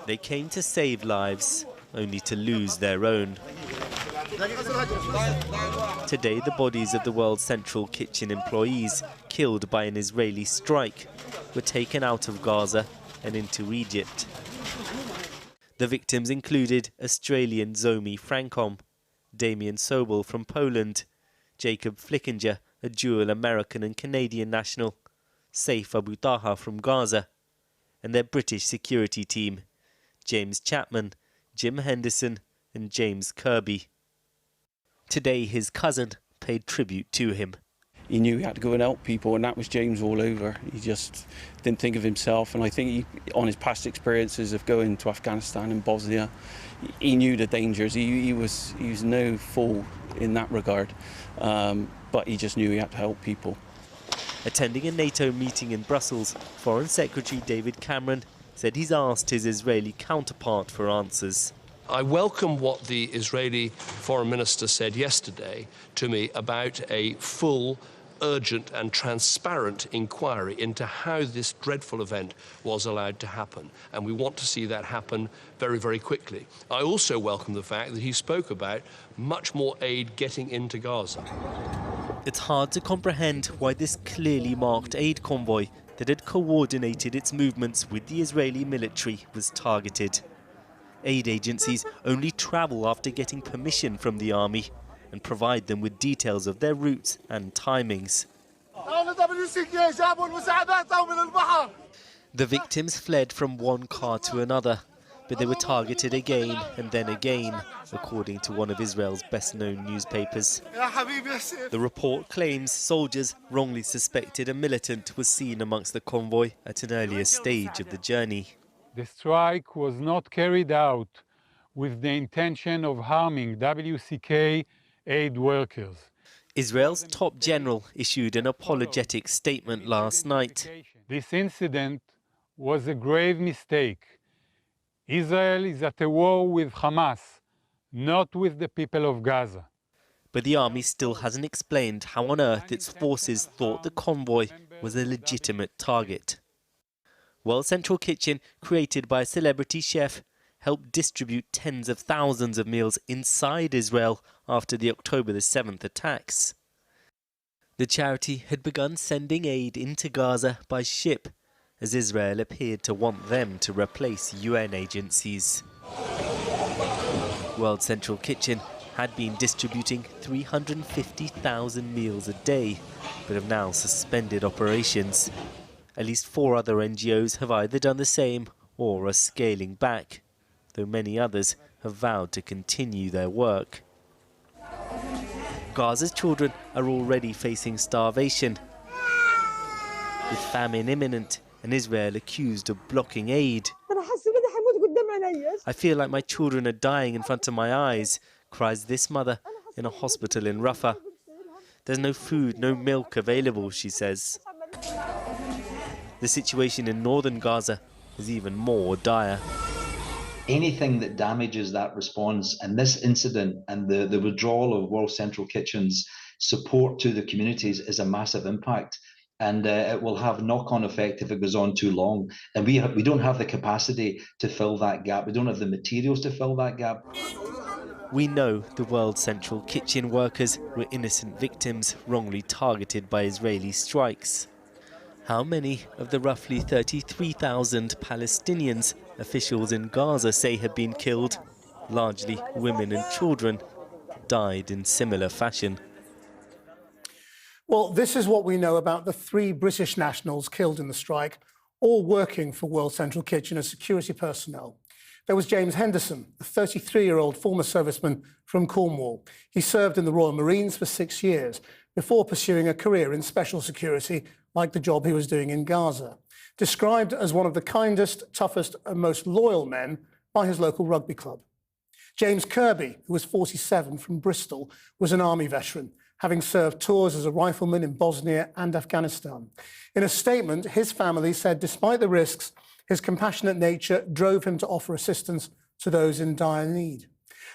They came to save lives, only to lose their own. Today, the bodies of the World Central Kitchen employees killed by an Israeli strike were taken out of Gaza and into Egypt. The victims included Australian Zomi Frankom, Damien Sobel from Poland, Jacob Flickinger, a dual American and Canadian national, Saif Abu Taha from Gaza, and their British security team, James Chapman, Jim Henderson and James Kirby. Today, his cousin paid tribute to him. He knew he had to go and help people, and that was James all over. He just didn't think of himself, and I think on his past experiences of going to Afghanistan and Bosnia, he knew the dangers. He was no fool in that regard, but he just knew he had to help people. Attending a NATO meeting in Brussels, Foreign Secretary David Cameron said he's asked his Israeli counterpart for answers. I welcome what the Israeli Foreign Minister said yesterday to me about a full, urgent and transparent inquiry into how this dreadful event was allowed to happen. And we want to see that happen very, very quickly. I also welcome the fact that he spoke about much more aid getting into Gaza. It's hard to comprehend why this clearly marked aid convoy that had coordinated its movements with the Israeli military was targeted. Aid agencies only travel after getting permission from the army and provide them with details of their routes and timings. The victims fled from one car to another, but they were targeted again and then again, according to one of Israel's best-known newspapers. The report claims soldiers wrongly suspected a militant was seen amongst the convoy at an earlier stage of the journey. The strike was not carried out with the intention of harming WCK aid workers. Israel's top general issued an apologetic statement last night. This incident was a grave mistake. Israel is at a war with Hamas, not with the people of Gaza. But the army still hasn't explained how on earth its forces thought the convoy was a legitimate target. World Central Kitchen, created by a celebrity chef, helped distribute tens of thousands of meals inside Israel after the October the 7th attacks. The charity had begun sending aid into Gaza by ship, as Israel appeared to want them to replace UN agencies. World Central Kitchen had been distributing 350,000 meals a day, but have now suspended operations. At least 4 other NGOs have either done the same or are scaling back, though many others have vowed to continue their work. Gaza's children are already facing starvation, with famine imminent and Israel accused of blocking aid. I feel like my children are dying in front of my eyes, cries this mother in a hospital in Rafah. There's no food, no milk available, she says. The situation in northern Gaza is even more dire. Anything that damages that response, and this incident and the withdrawal of World Central Kitchen's support to the communities is a massive impact, and it will have knock-on effect if it goes on too long. And we don't have the capacity to fill that gap. We don't have the materials to fill that gap. We know the World Central Kitchen workers were innocent victims wrongly targeted by Israeli strikes. How many of the roughly 33,000 Palestinians officials in Gaza say have been killed, largely women and children, died in similar fashion? Well, this is what we know about the 3 British nationals killed in the strike, all working for World Central Kitchen as security personnel. There was James Henderson, a 33-year-old former serviceman from Cornwall. He served in the Royal Marines for 6 years before pursuing a career in special security, like the job he was doing in Gaza. Described as one of the kindest, toughest and most loyal men by his local rugby club. James Kirby, who was 47 from Bristol, was an army veteran, having served tours as a rifleman in Bosnia and Afghanistan. In a statement, his family said despite the risks, his compassionate nature drove him to offer assistance to those in dire need.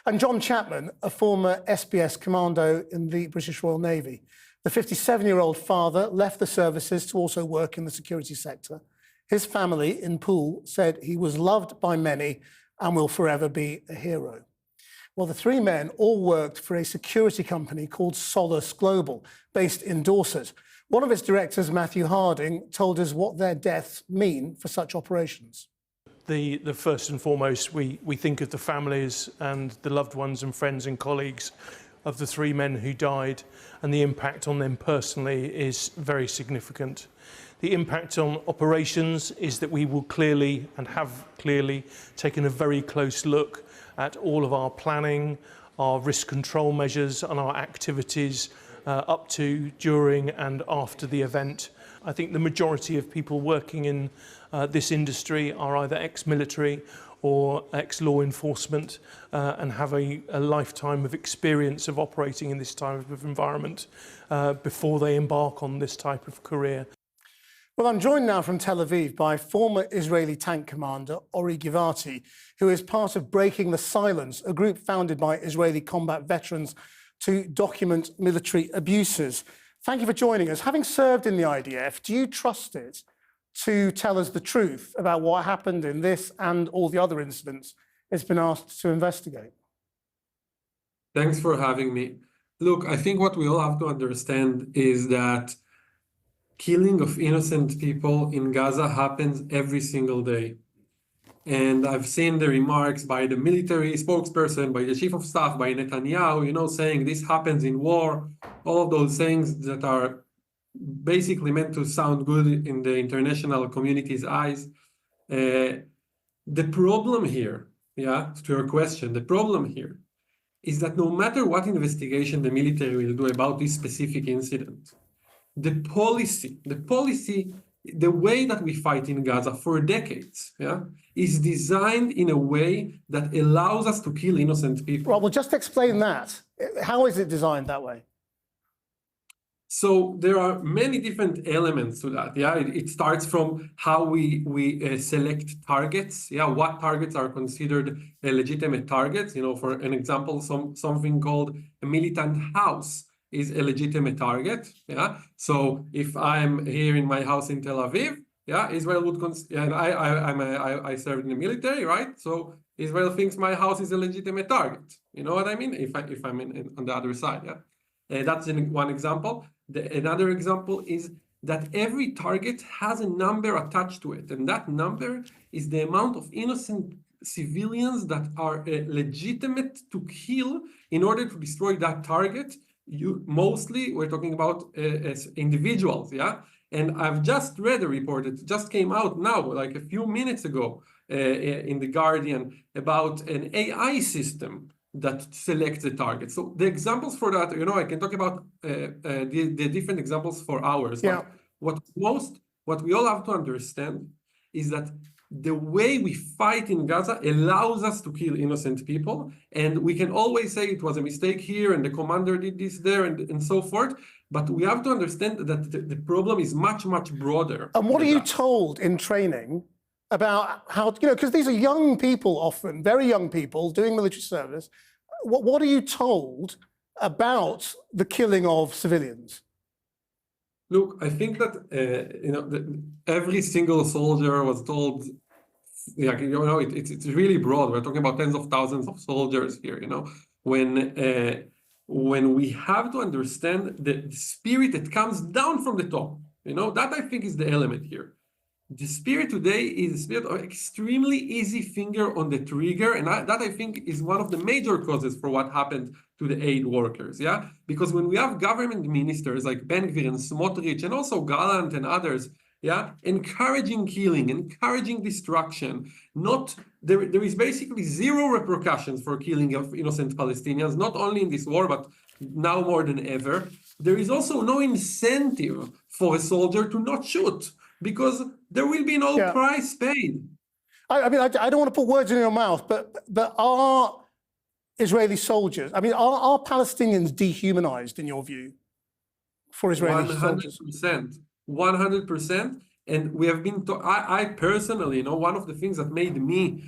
And John Chapman, a former SBS commando in the British Royal Navy. The 57-year-old father left the services to also work in the security sector. His family in Poole said he was loved by many and will forever be a hero. Well, the three men all worked for a security company called Solace Global, based in Dorset. One of its directors, Matthew Harding, told us what their deaths mean for such operations. The first and foremost, we think of the families and the loved ones and friends and colleagues of the three men who died, and the impact on them personally is very significant. The impact on operations is that we will clearly and have clearly taken a very close look at all of our planning, our risk control measures and our activities up to, during and after the event. I think the majority of people working in this industry are either ex-military or ex-law enforcement and have a lifetime of experience of operating in this type of environment before they embark on this type of career. Well, I'm joined now from Tel Aviv by former Israeli tank commander Ori Givati, who is part of Breaking the Silence, a group founded by Israeli combat veterans to document military abuses. Thank you for joining us. Having served in the IDF, do you trust it to tell us the truth about what happened in this and all the other incidents it's been asked to investigate? Thanks for having me. Look, I think what we all have to understand is that killing of innocent people in Gaza happens every single day. And I've seen the remarks by the military spokesperson, by the chief of staff, by Netanyahu, saying this happens in war, all of those things that are basically meant to sound good in the international community's eyes. The problem here, to your question, the problem here is that no matter what investigation the military will do about this specific incident, the policy, the way that we fight in Gaza for decades, is designed in a way that allows us to kill innocent people. Well, just explain that. How is it designed that way? So there are many different elements to that. It starts from how we select targets. What targets are considered legitimate targets? For an example, something called a militant house is a legitimate target. So if I'm here in my house in Tel Aviv, Israel would and I served in the military, right? So Israel thinks my house is a legitimate target. You know what I mean? If I'm on the other side, that's one example. Another example is that every target has a number attached to it, and that number is the amount of innocent civilians that are legitimate to kill in order to destroy that target. Mostly we're talking about as individuals, and I've just read a report that just came out now, like a few minutes ago, in The Guardian, about an AI system that selects the target. So the examples for that, I can talk about the different examples for hours. But what we all have to understand is that the way we fight in Gaza allows us to kill innocent people, and we can always say it was a mistake here and the commander did this there and so forth, but we have to understand that the problem is much, much broader. And what are you told in training about how, because these are young people often, very young people doing military service, what are you told about the killing of civilians? Look, I think that every single soldier was told, it's really broad. We're talking about tens of thousands of soldiers here. When we have to understand the spirit that comes down from the top, that I think is the element here. The spirit today is a spirit of extremely easy finger on the trigger, and that I think is one of the major causes for what happened to the aid workers, Because when we have government ministers like Ben Gvir and Smotrich, and also Gallant and others, encouraging killing, encouraging destruction, there is basically zero repercussions for killing of innocent Palestinians, not only in this war, but now more than ever. There is also no incentive for a soldier to not shoot, because there will be no price paid. I don't want to put words in your mouth, but are Israeli soldiers, are Palestinians dehumanized in your view for Israeli soldiers? 100%. And we have been, I personally, one of the things that made me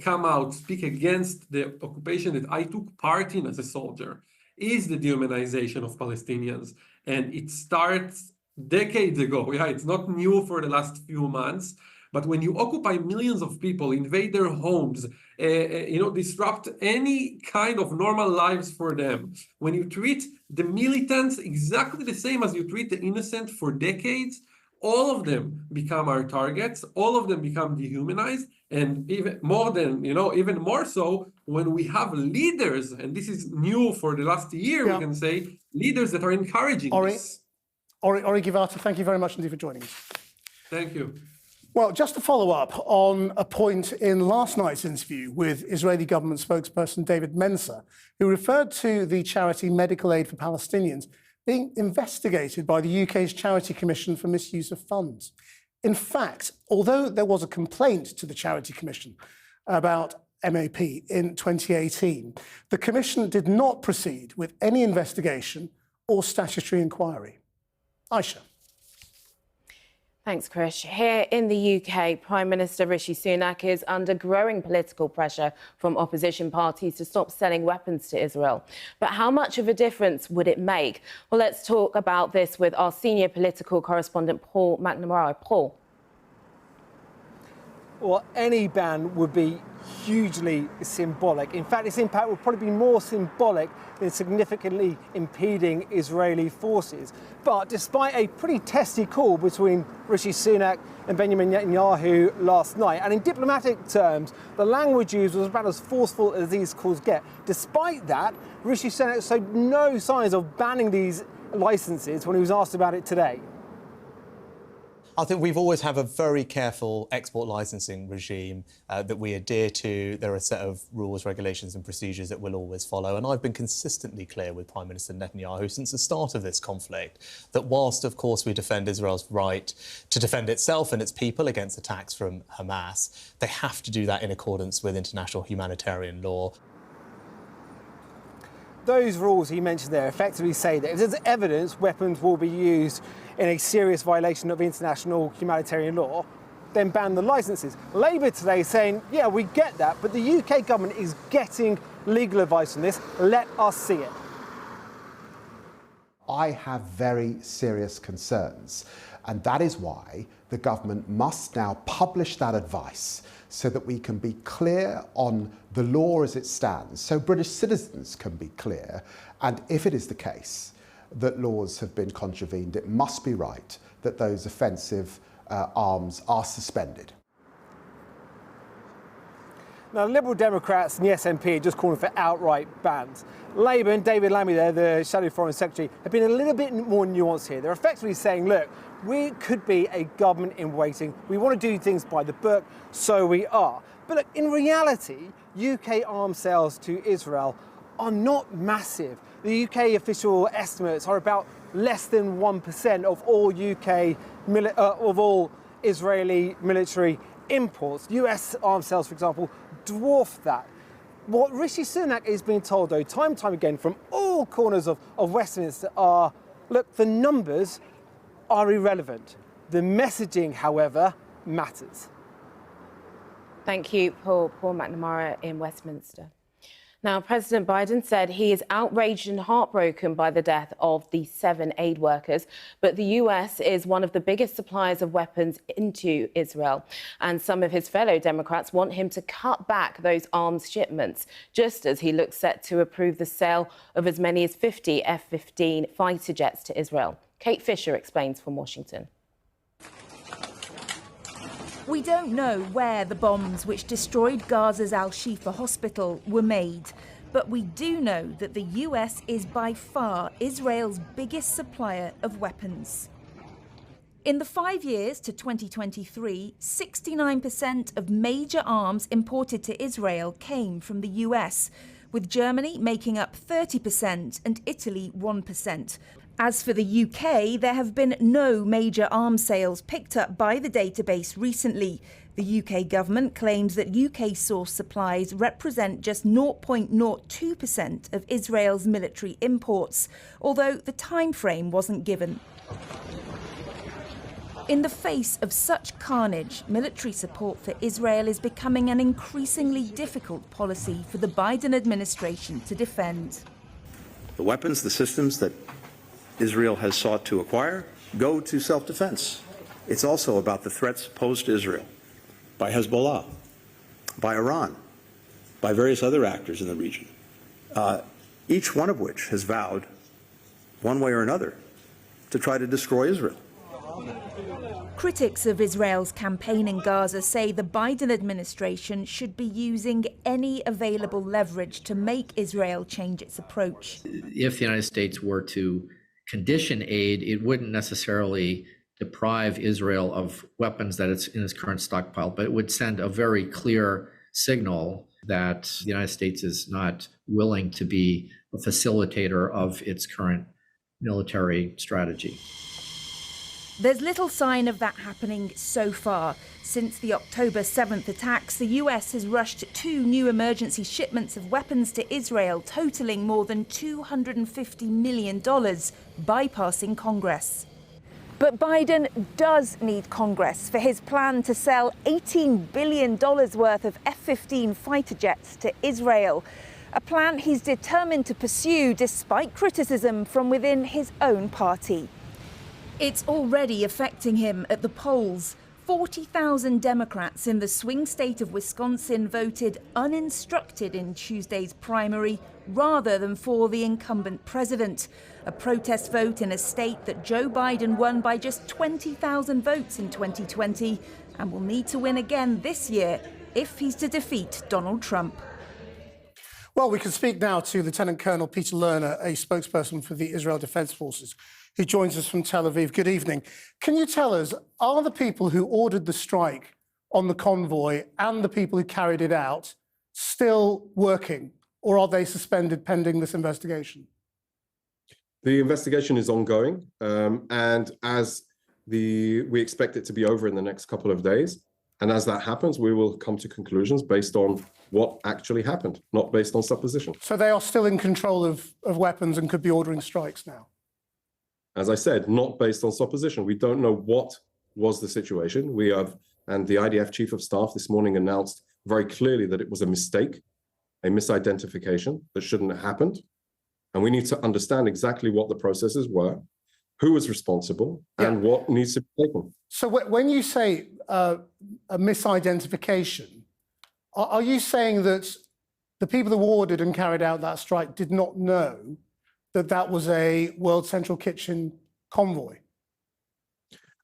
come out, speak against the occupation that I took part in as a soldier is the dehumanization of Palestinians. And it starts decades ago. Yeah, it's not new for the last few months. But when you occupy millions of people, invade their homes, disrupt any kind of normal lives for them, when you treat the militants exactly the same as you treat the innocent for decades, all of them become our targets, all of them become dehumanized, and even more so when we have leaders, and this is new for the last year, we can say, leaders that are encouraging this. Ori Givati, thank you very much indeed for joining us. Thank you. Well, just to follow up on a point in last night's interview with Israeli government spokesperson David Mensa, who referred to the charity Medical Aid for Palestinians being investigated by the UK's Charity Commission for misuse of funds. In fact, although there was a complaint to the Charity Commission about MAP in 2018, the Commission did not proceed with any investigation or statutory inquiry. Aisha. Thanks, Krish. Here in the UK, Prime Minister Rishi Sunak is under growing political pressure from opposition parties to stop selling weapons to Israel. But how much of a difference would it make? Well, let's talk about this with our senior political correspondent, Paul McNamara. Paul. Well, any ban would be hugely symbolic. In fact, its impact would probably be more symbolic than significantly impeding Israeli forces. But despite a pretty testy call between Rishi Sunak and Benjamin Netanyahu last night, and in diplomatic terms, the language used was about as forceful as these calls get. Despite that, Rishi Sunak showed no signs of banning these licenses when he was asked about it today. I think we've always had a very careful export licensing regime that we adhere to. There are a set of rules, regulations and procedures that we'll always follow. And I've been consistently clear with Prime Minister Netanyahu since the start of this conflict that whilst, of course, we defend Israel's right to defend itself and its people against attacks from Hamas, they have to do that in accordance with international humanitarian law. Those rules he mentioned there effectively say that if there's evidence weapons will be used in a serious violation of international humanitarian law, then ban the licenses. Labour today is saying, yeah, we get that, but the UK government is getting legal advice on this. Let us see it. I have very serious concerns, and that is why the government must now publish that advice so that we can be clear on the law as it stands, so British citizens can be clear. And if it is the case that laws have been contravened, it must be right that those offensive arms are suspended. Now, the Liberal Democrats and the SNP are just calling for outright bans. Labour and David Lammy there, the Shadow Foreign Secretary, have been a little bit more nuanced here. They're effectively saying, look, we could be a government in waiting. We want to do things by the book, so we are. But look, in reality, UK arms sales to Israel are not massive. The UK official estimates are about less than 1% of all Israeli military imports. US arms sales, for example, dwarf that. What Rishi Sunak is being told, though, time and time again from all corners of Westminster are, look, the numbers are irrelevant. The messaging, however, matters. Thank you, Paul McNamara in Westminster. Now, President Biden said he is outraged and heartbroken by the death of the 7 aid workers, but the US is one of the biggest suppliers of weapons into Israel. And some of his fellow Democrats want him to cut back those arms shipments, just as he looks set to approve the sale of as many as 50 F-15 fighter jets to Israel. Kate Fisher explains from Washington. We don't know where the bombs which destroyed Gaza's Al-Shifa hospital were made, but we do know that the US is by far Israel's biggest supplier of weapons. In the 5 years to 2023, 69% of major arms imported to Israel came from the US, with Germany making up 30% and Italy 1%. As for the UK, there have been no major arms sales picked up by the database recently. The UK government claims that UK-sourced supplies represent just 0.02% of Israel's military imports, although the time frame wasn't given. In the face of such carnage, military support for Israel is becoming an increasingly difficult policy for the Biden administration to defend. The weapons, the systems that Israel has sought to acquire go to self-defense. It's also about the threats posed to Israel by Hezbollah, by Iran, by various other actors in the region, each one of which has vowed, one way or another, to try to destroy Israel. Critics of Israel's campaign in Gaza say the Biden administration should be using any available leverage to make Israel change its approach. If the United States were to condition aid, it wouldn't necessarily deprive Israel of weapons that it's in its current stockpile, but it would send a very clear signal that the United States is not willing to be a facilitator of its current military strategy. There's little sign of that happening so far. Since the October 7th attacks, the US has rushed 2 new emergency shipments of weapons to Israel, totaling more than $250 million, bypassing Congress. But Biden does need Congress for his plan to sell $18 billion worth of F-15 fighter jets to Israel, a plan he's determined to pursue despite criticism from within his own party. It's already affecting him at the polls. 40,000 Democrats in the swing state of Wisconsin voted uninstructed in Tuesday's primary rather than for the incumbent president, a protest vote in a state that Joe Biden won by just 20,000 votes in 2020 and will need to win again this year if he's to defeat Donald Trump. Well, we can speak now to Lieutenant Colonel Peter Lerner, a spokesperson for the Israel Defense Forces, who joins us from Tel Aviv. Good evening. Can you tell us, are the people who ordered the strike on the convoy and the people who carried it out still working, or are they suspended pending this investigation? The investigation is ongoing, and we expect it to be over in the next couple of days. And as that happens, we will come to conclusions based on what actually happened, not based on supposition. So they are still in control of weapons and could be ordering strikes now? As I said, not based on supposition. We don't know what was the situation. And the IDF Chief of Staff this morning announced very clearly that it was a mistake, a misidentification that shouldn't have happened. And we need to understand exactly what the processes were, who was responsible, and what needs to be taken. So when you say a misidentification, are you saying that the people who ordered and carried out that strike did not know that that was a World Central Kitchen convoy?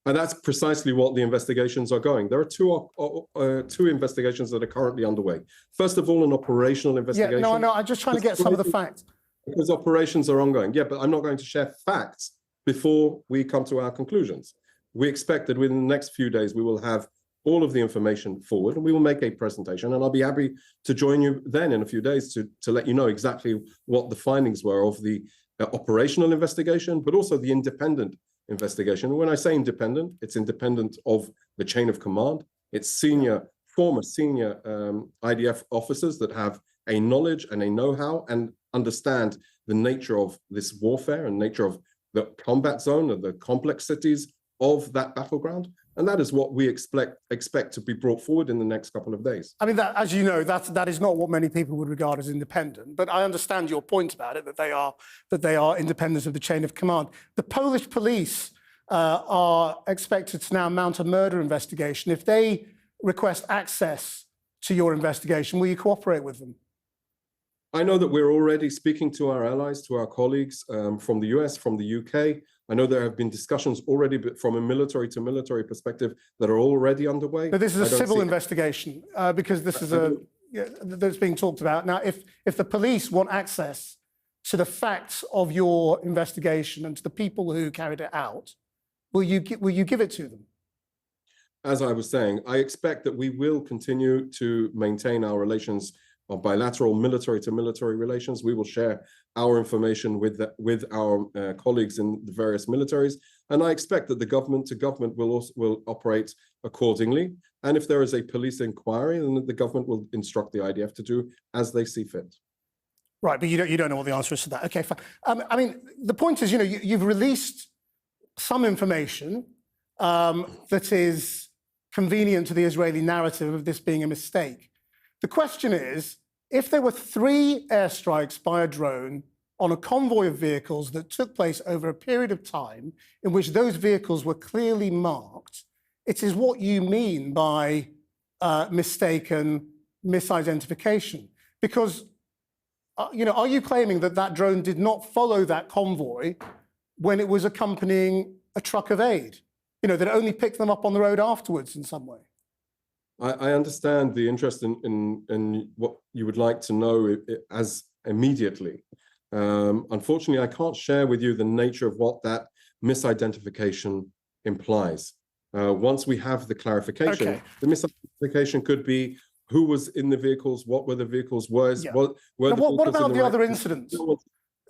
And that's precisely what the investigations are going. There are two investigations that are currently underway. First of all, an operational investigation. Yeah, no, I'm just trying to get some of the facts. Because operations are ongoing. Yeah, but I'm not going to share facts before we come to our conclusions. We expect that within the next few days, we will have all of the information forward and we will make a presentation, and I'll be happy to join you then in a few days to let you know exactly what the findings were of the operational investigation, but also the independent investigation. And when I say independent, it's independent of the chain of command. It's former senior IDF officers that have a knowledge and a know-how and understand the nature of this warfare and nature of the combat zone and the complexities of that battleground. And that is what we expect to be brought forward in the next couple of days. I mean, as you know, that is not what many people would regard as independent. But I understand your point about it, that they are independent of the chain of command. The Polish police are expected to now mount a murder investigation. If they request access to your investigation, will you cooperate with them? I know that we're already speaking to our allies, to our colleagues from the US, from the UK. I know there have been discussions already from a military to military perspective that are already underway. But this is a civil investigation because this is that's being talked about. Now, if the police want access to the facts of your investigation and to the people who carried it out, will you give it to them? As I was saying, I expect that we will continue to maintain our relations of bilateral military to military relations. We will share our information with our colleagues in the various militaries. And I expect that the government to government will operate accordingly. And if there is a police inquiry, then the government will instruct the IDF to do as they see fit. Right, but you don't know what the answer is to that. Okay, fine. I mean, the point is, you've released some information that is convenient to the Israeli narrative of this being a mistake. The question is, if there were 3 airstrikes by a drone on a convoy of vehicles that took place over a period of time in which those vehicles were clearly marked. It is what you mean by mistaken misidentification. Because, are you claiming that that drone did not follow that convoy when it was accompanying a truck of aid? That it only picked them up on the road afterwards in some way? I understand the interest in what you would like to know as immediately. Unfortunately, I can't share with you the nature of what that misidentification implies. Once we have the clarification, the misidentification could be who was in the vehicles, what were the vehicles, what about the other incidents?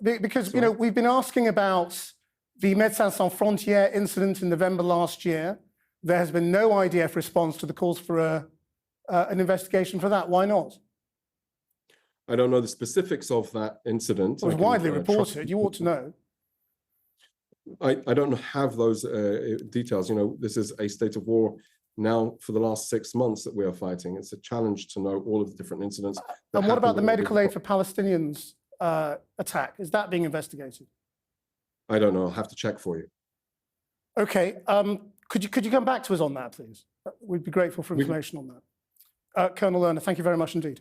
Because, we've been asking about the Médecins Sans Frontières incident in November last year. There has been no IDF response to the calls for an investigation for that. Why not? I don't know the specifics of that incident. It was widely reported. You ought to know. I don't have those details. This is a state of war now for the last 6 months that we are fighting. It's a challenge to know all of the different incidents. And what about the medical aid for Palestinians attack? Is that being investigated? I don't know. I'll have to check for you. Okay. Could you come back to us on that, please? We'd be grateful for information on that. Colonel Lerner, thank you very much indeed.